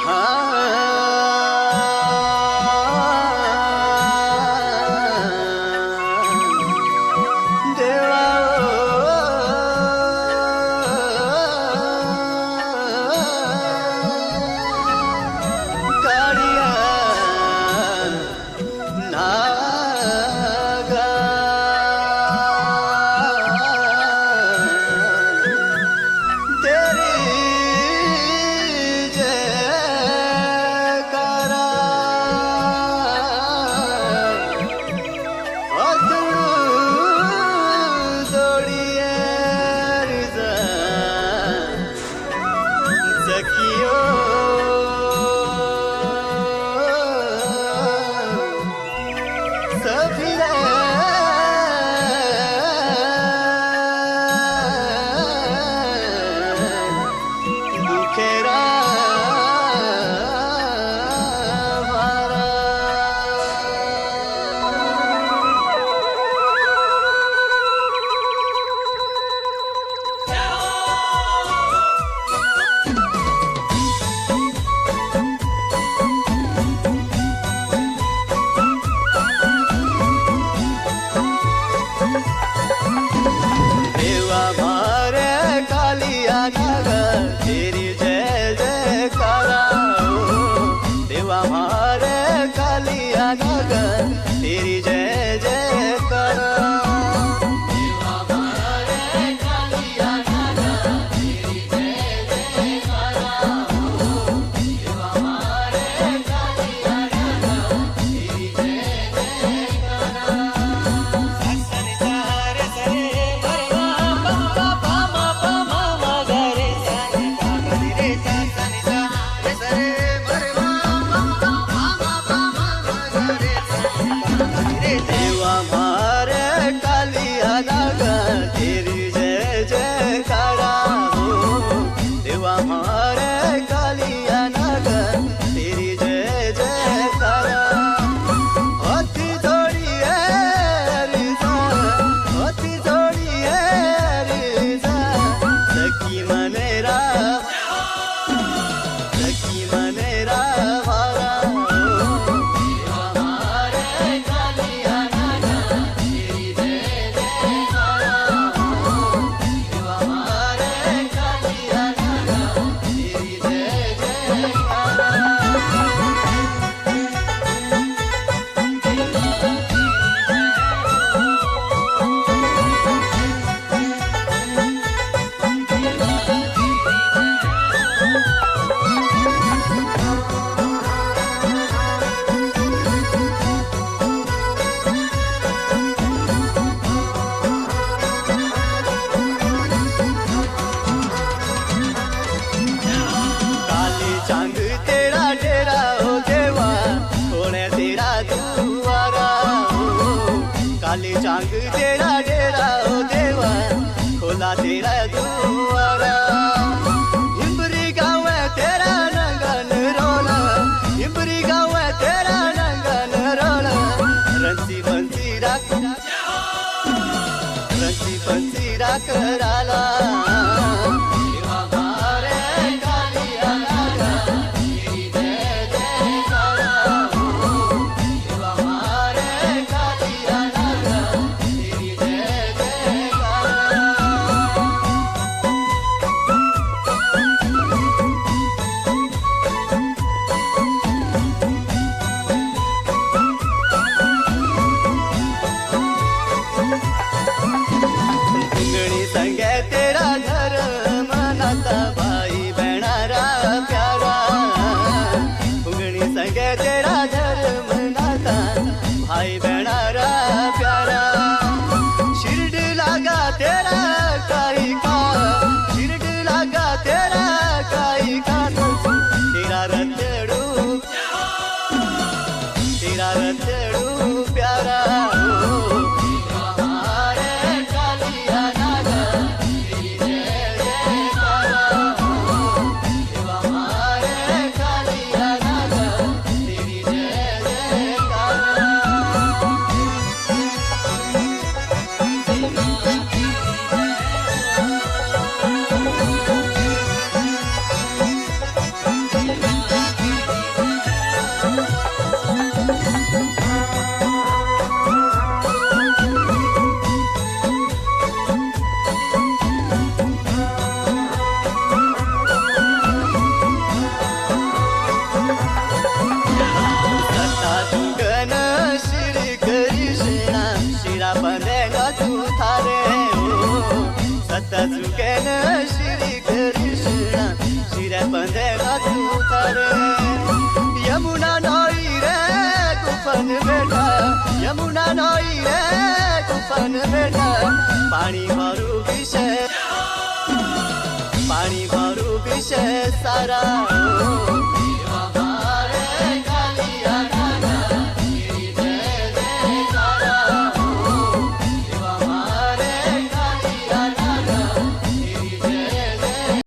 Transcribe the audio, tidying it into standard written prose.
तेरी जय जयकारा देवा मारे कालिया नगर तेरी जय जयकारा देवा मारे कालिया नगर तेरी जय जयकारा देवा मारे कालिया नगर तेरी जय जयकारा ससरे सारे सरे बरवा पा मा पा मा गरे देवा मारे कालिया नगर तेरी जय जयकारा देवा मारे कालिया नगर तेरी जय जयकारा अति थोड़ी है रिजा अति थोड़ी है रिजा सखी मनेरा वाला देवा मारे कालिया नगर तेरी जय जयकारा देवा मारे कालिया नगर तेरी जय जयकारा चांद तेरा डेरा हो देवा खोले तेरा दुआरा काली चांद तेरा डेरा हो देवा खोला तेरा दुआरा इम्बरी गाँव है तेरा नंगन रोला इम्बरी गाँव है तेरा नंगन रोला रंसी बंसी राख राला देवा मारे कालिया नगर तेरी जय जयकारा देवा मारे कालिया नगर तेरी जय जयकारा घुंगणी संगे तेरा धर्म नाता भाई बहनारा प्यारा घुंगणी संगे तेरा धर्म नाता भाई बहनारा प्यारा शिरड लागा तेरा काई का शिरड लागा तेरा काई का तेरा रतड़ू प्यारा न श्री कृष्ण शिरा बंधेला तू थारे यमुना नई रे गुफन बेटा यमुना नई रे गुफन बेटा पानी भरू विषय सारा